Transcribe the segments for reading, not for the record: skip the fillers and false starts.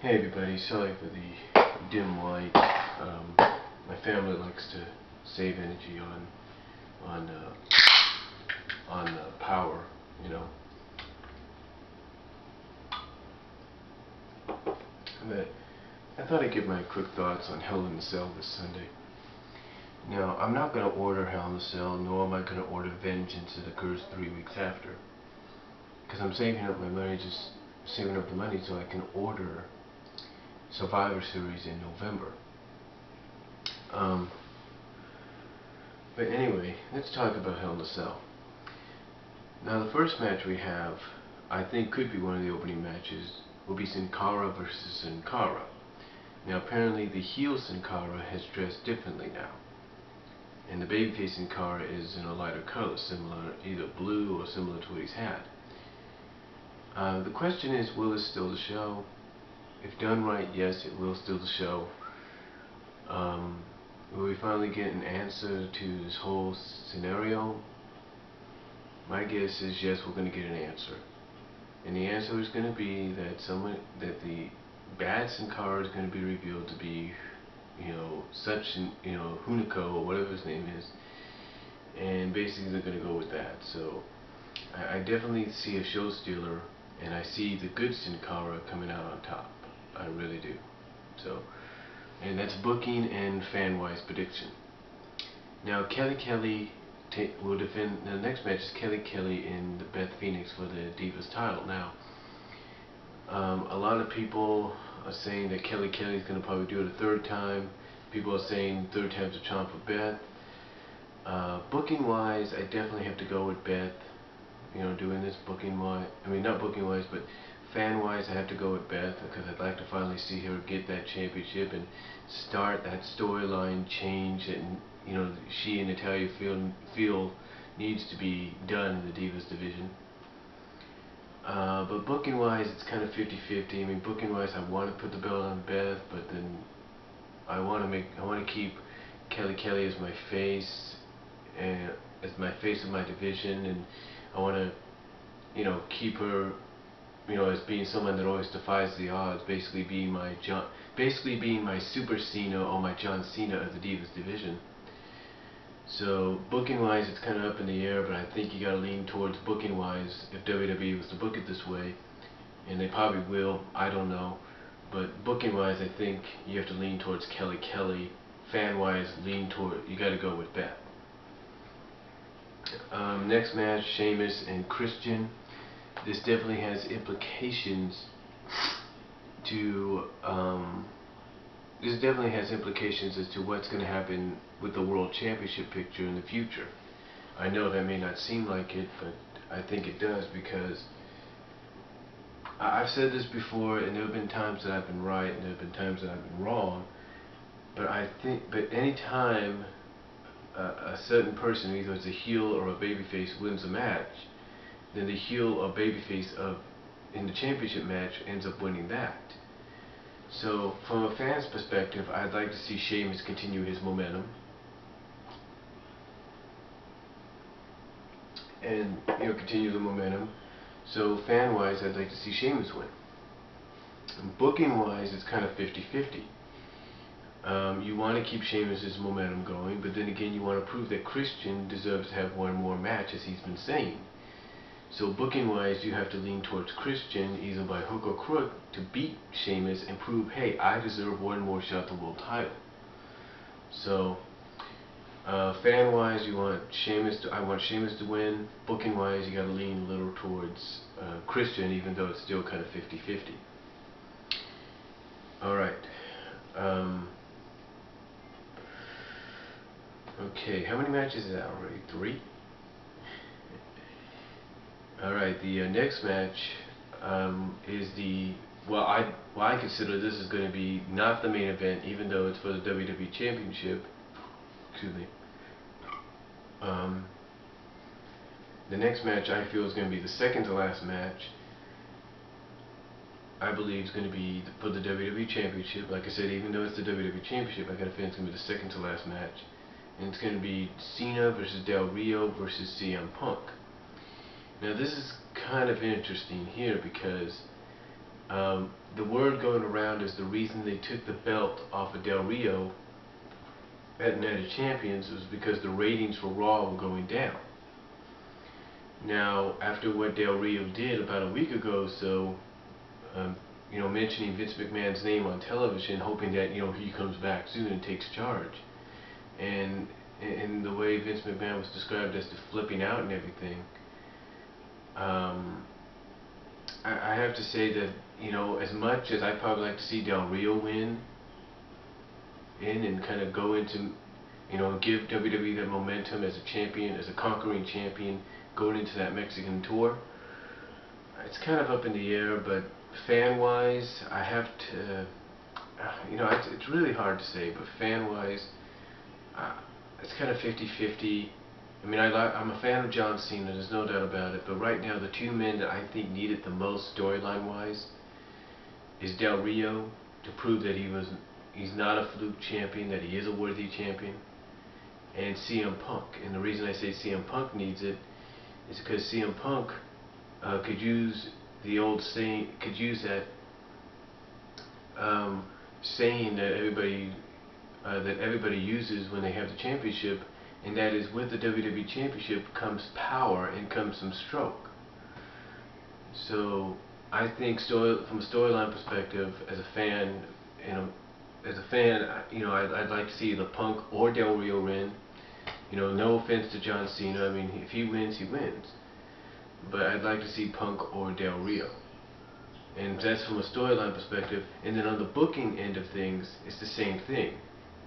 Hey everybody, sorry for the dim light. My family likes to save energy on power, you know. But I thought I'd give my quick thoughts on Hell in a Cell this Sunday. Now, I'm not going to order Hell in a Cell, nor am I going to order Vengeance that occurs 3 weeks after, because I'm saving up my money, just saving up the money so I can order Survivor Series in November. But anyway, let's talk about Hell in a Cell. Now, the first match we have, I think could be one of the opening matches, will be Cara versus Ankara. Now, apparently the heel Cara has dressed differently now, and the babyface Cara is in a lighter color, similar, either blue or similar to what he's had. The question is, will this steal the show? If done right, yes, it will steal the show. Will we finally get an answer to this whole scenario? My guess is yes, we're going to get an answer. And the answer is going to be that the bad Cara is going to be revealed to be, Huniko or whatever his name is. And basically they're going to go with that. So I definitely see a show stealer, and I see the good Cara coming out on top. I really do. So, and that's booking and fan-wise prediction. Now, Kelly will defend. The next match is Kelly and Beth Phoenix for the Divas title. Now, a lot of people are saying that Kelly is going to probably do it a third time. People are saying third time's a charm for Beth. Booking-wise, I definitely have to go with Beth. Doing this booking-wise, not booking-wise, but fan-wise, I have to go with Beth, because I'd like to finally see her get that championship and start that storyline change that she and Natalya feel needs to be done in the Divas division. But booking-wise, it's kind of 50-50. Booking-wise, I want to put the belt on Beth, but then I want to keep Kelly as my face, and as my face of my division, and I want to, keep her, as being someone that always defies the odds, basically being my Super Cena or my John Cena of the Divas division. So booking-wise, it's kind of up in the air, but I think you gotta lean towards booking-wise if WWE was to book it this way, and they probably will. I don't know, but booking-wise, I think you have to lean towards Kelly. Fan-wise, you gotta go with Beth. Next match, Sheamus and Christian. This definitely has implications as to what's going to happen with the World Championship picture in the future. I know that may not seem like it, but I think it does, because I've said this before, and there have been times that I've been right and there have been times that I've been wrong, but any time a certain person, either it's a heel or a babyface, wins a match, then the heel or babyface in the championship match ends up winning that. So from a fan's perspective, I'd like to see Sheamus continue his momentum, and continue the momentum. So fan-wise, I'd like to see Sheamus win. Booking-wise, it's kind of 50-50. You want to keep Sheamus' momentum going, but then again, you want to prove that Christian deserves to have one more match, as he's been saying. So booking-wise, you have to lean towards Christian, either by hook or crook, to beat Sheamus and prove, hey, I deserve one more shot at the world title. So, fan-wise, I want Sheamus to win. Booking-wise, you got to lean a little towards Christian, even though it's still kind of 50-50. All right. Okay, how many matches is that already? 3? Alright, the next match is I consider this is going to be not the main event, even though it's for the WWE Championship. Excuse me. The next match I feel is going to be the second to last match. I believe it's going to be for the WWE Championship. Like I said, even though it's the WWE Championship, I got a feeling it's going to be the second to last match. And it's going to be Cena versus Del Rio versus CM Punk. Now this is kind of interesting here, because The word going around is the reason they took the belt off of Del Rio at Night of Champions was because the ratings for Raw were going down. Now, after what Del Rio did about a week ago, so mentioning Vince McMahon's name on television, hoping that he comes back soon and takes charge, and in the way Vince McMahon was described as to flipping out and everything, I have to say that as much as I probably like to see Del Rio win in and kind of go into give WWE that momentum as a champion, as a conquering champion, going into that Mexican tour. It's kind of up in the air, but fan-wise, I have to, it's really hard to say, but fan-wise, it's kind of 50-50. I mean, I'm a fan of John Cena, there's no doubt about it, but right now the two men that I think need it the most storyline-wise is Del Rio, to prove that he's not a fluke champion, that he is a worthy champion, and CM Punk. And the reason I say CM Punk needs it is because CM Punk could use the old saying, could use that saying that everybody uses when they have the championship, and that is, with the WWE Championship comes power and comes some stroke. So I think from a storyline perspective, as a fan, I'd like to see either Punk or Del Rio win. No offense to John Cena. I mean, if he wins, he wins. But I'd like to see Punk or Del Rio. And that's from a storyline perspective. And then on the booking end of things, it's the same thing.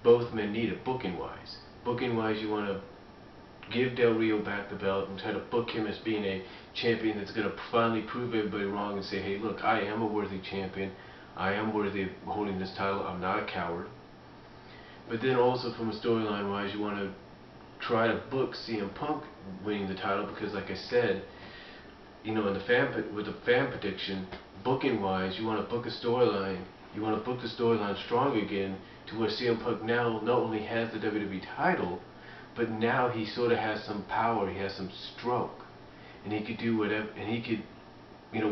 Both men need it, booking-wise. Booking-wise, you want to give Del Rio back the belt and try to book him as being a champion that's going to finally prove everybody wrong and say, hey, look, I am a worthy champion. I am worthy of holding this title. I'm not a coward. But then also from a storyline-wise, you want to try to book CM Punk winning the title because, like I said, with the fan prediction, booking-wise, you want to book a storyline. You want to book the storyline strong again to where CM Punk now not only has the WWE title, but now he sort of has some power. He has some stroke, and he could do whatever. And he could,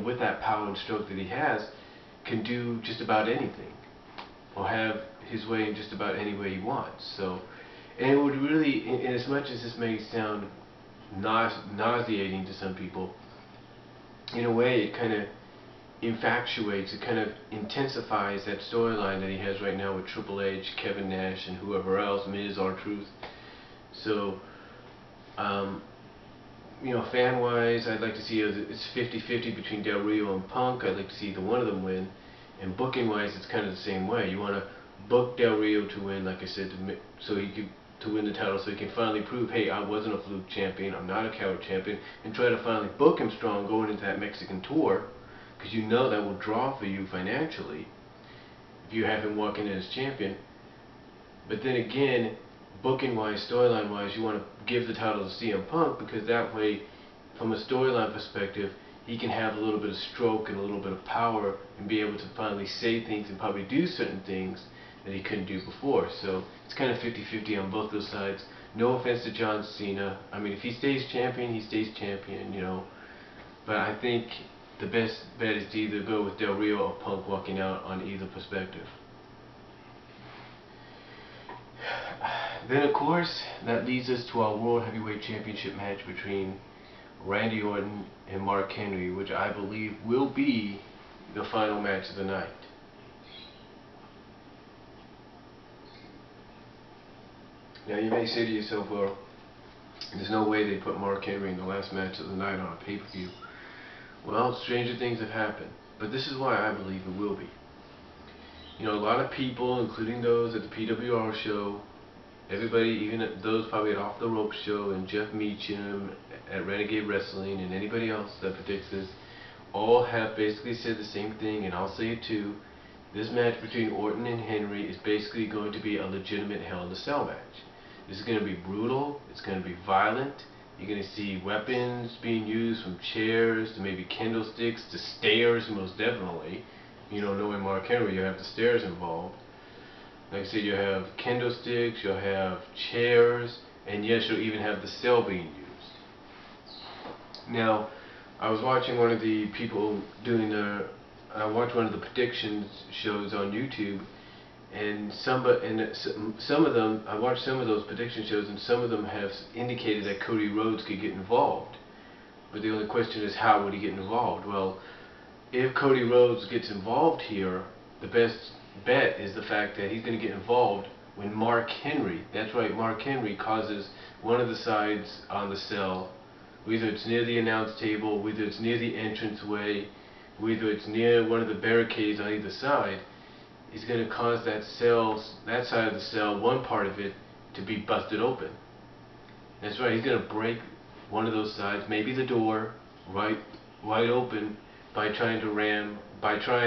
with that power and stroke that he has, can do just about anything, or have his way in just about any way he wants. So, and it would really, in as much as this may sound nauseating to some people, in a way it kind of infatuates, it kind of intensifies that storyline that he has right now with Triple H, Kevin Nash, and whoever else, Miz, R-Truth. So, fan-wise, I'd like to see it's 50-50 between Del Rio and Punk. I'd like to see either one of them win. And booking-wise, it's kind of the same way. You want to book Del Rio to win, like I said, to win the title, so he can finally prove, hey, I wasn't a fluke champion, I'm not a coward champion, and try to finally book him strong going into that Mexican tour, because that will draw for you financially if you have him walking in as champion. But then again, booking-wise, storyline-wise, you want to give the title to CM Punk, because that way, from a storyline perspective, he can have a little bit of stroke and a little bit of power and be able to finally say things and probably do certain things that he couldn't do before. So it's kind of 50-50 on both those sides. No offense to John Cena. I mean, if he stays champion, he stays champion, But I think the best bet is to either go with Del Rio or Punk walking out on either perspective. Then, of course, that leads us to our World Heavyweight Championship match between Randy Orton and Mark Henry, which I believe will be the final match of the night. Now, you may say to yourself, well, there's no way they put Mark Henry in the last match of the night on a pay-per-view. Well, stranger things have happened, but this is why I believe it will be. A lot of people, including those at the PWR show, everybody, even those probably at Off the Rope show, and Jeff Meacham at Renegade Wrestling, and anybody else that predicts this, all have basically said the same thing, and I'll say it too. This match between Orton and Henry is basically going to be a legitimate Hell in a Cell match. This is going to be brutal, it's going to be violent, you're going to see weapons being used, from chairs to maybe candlesticks to stairs, most definitely. Knowing Mark Henry, you have the stairs involved. Like I said, you'll have candlesticks, you'll have chairs, and yes, you'll even have the cell being used. Now, I was watching one of the people doing I watched one of the predictions shows on YouTube, and some of them, I watched some of those prediction shows, and some of them have indicated that Cody Rhodes could get involved. But the only question is, how would he get involved? Well, if Cody Rhodes gets involved here, the best bet is the fact that he's going to get involved when Mark Henry, that's right, Mark Henry causes one of the sides on the cell, whether it's near the announce table, whether it's near the entranceway, whether it's near one of the barricades on either side, is going to cause that side of the cell, one part of it, to be busted open. That's right, he's going to break one of those sides, maybe the door, right wide open, by trying,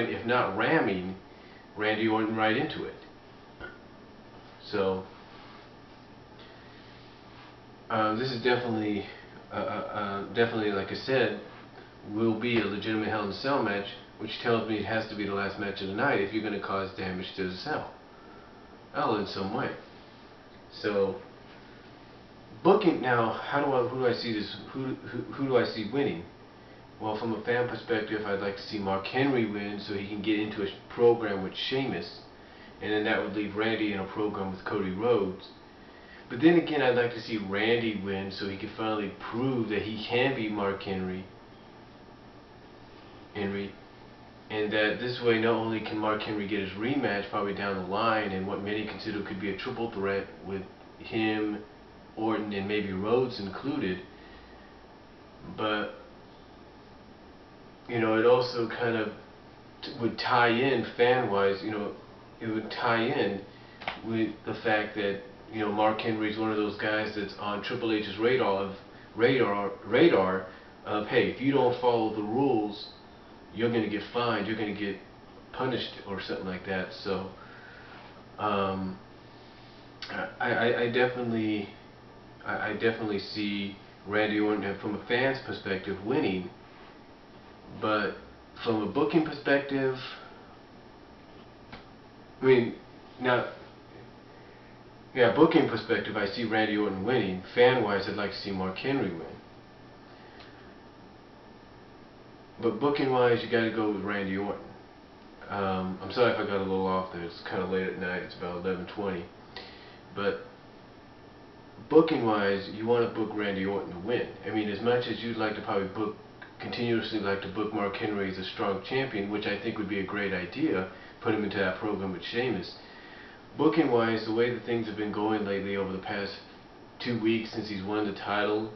if not ramming, Randy Orton right into it. So, this is definitely, like I said, will be a legitimate Hell in a Cell match, which tells me it has to be the last match of the night if you're going to cause damage to the cell. Well, in some way. So, booking now, who do I see this? Who do I see winning? Well, from a fan perspective, I'd like to see Mark Henry win so he can get into a program with Sheamus, and then that would leave Randy in a program with Cody Rhodes. But then again, I'd like to see Randy win so he can finally prove that he can beat Mark Henry, and that this way not only can Mark Henry get his rematch probably down the line and what many consider could be a triple threat with him, Orton, and maybe Rhodes included, but it also kind of would tie in fan-wise, it would tie in with the fact that, Mark Henry's one of those guys that's on Triple H's radar of, hey, if you don't follow the rules, you're going to get fined, you're going to get punished or something like that. So, I definitely see Randy Orton from a fan's perspective winning. But from a booking perspective, booking perspective, I see Randy Orton winning. Fan-wise, I'd like to see Mark Henry win. But booking-wise, you got to go with Randy Orton. I'm sorry if I got a little off there. It's kind of late at night. It's about 11:20. But booking-wise, you want to book Randy Orton to win. As much as you'd like to probably continuously like to book Mark Henry as a strong champion, which I think would be a great idea, put him into that program with Sheamus. Booking wise, the way that things have been going lately over the past 2 weeks since he's won the title,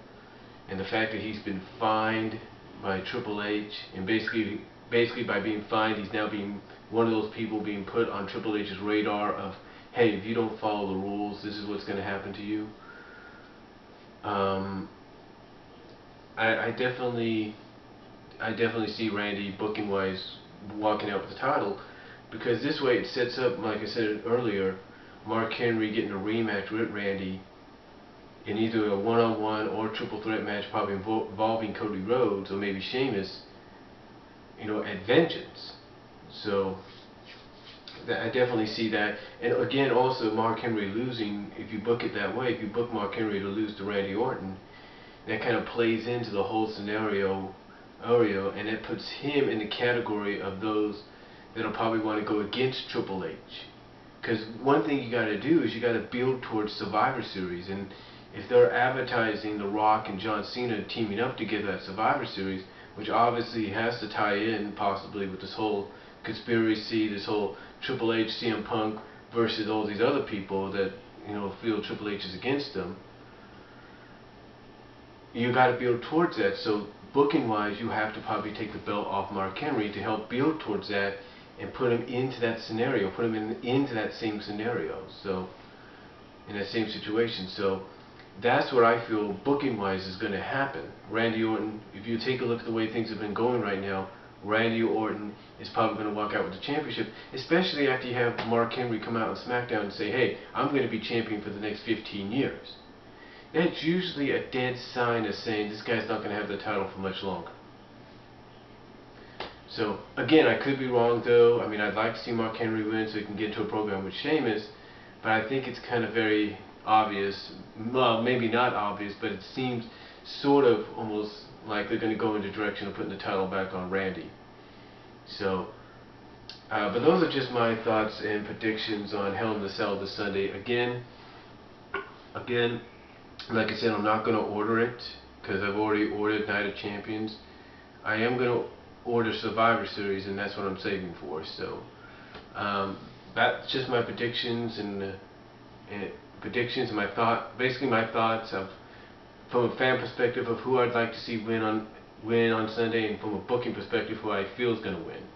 and the fact that he's been fined by Triple H, and basically by being fined, he's now being one of those people being put on Triple H's radar of, hey, if you don't follow the rules, this is what's going to happen to you. I definitely see Randy, booking wise, walking out with the title, because this way it sets up, like I said earlier, Mark Henry getting a rematch with Randy in either a one-on-one or triple threat match, probably involving Cody Rhodes or maybe Sheamus, at Vengeance. So I definitely see that. And again, also Mark Henry losing, if you book it that way, if you book Mark Henry to lose to Randy Orton, that kind of plays into the whole scenario, and it puts him in the category of those that'll probably want to go against Triple H. Because one thing you got to do is you got to build towards Survivor Series, and if they're advertising The Rock and John Cena teaming up together at Survivor Series, which obviously has to tie in possibly with this whole conspiracy, this whole Triple H, CM Punk versus all these other people that feel Triple H is against them, you got to build towards that. So booking wise, you have to probably take the belt off Mark Henry to help build towards that and put him into that scenario, put him into that same scenario, so in that same situation. So that's what I feel booking wise is going to happen. Randy Orton, if you take a look at the way things have been going right now, Randy Orton is probably going to walk out with the championship, especially after you have Mark Henry come out on SmackDown and say, hey, I'm going to be champion for the next 15 years. That's usually a dead sign of saying this guy's not going to have the title for much longer. So, again, I could be wrong though. I'd like to see Mark Henry win so he can get into a program with Sheamus, but I think it's kind of very obvious, well, maybe not obvious, but it seems sort of almost like they're going to go in the direction of putting the title back on Randy. So, but those are just my thoughts and predictions on Hell in the Cell this Sunday. Again, like I said, I'm not going to order it because I've already ordered Night of Champions. I am going to order Survivor Series, and that's what I'm saving for. So, that's just my predictions and predictions. Basically my thoughts of, from a fan perspective, of who I'd like to see win on Sunday, and from a booking perspective, who I feel is going to win.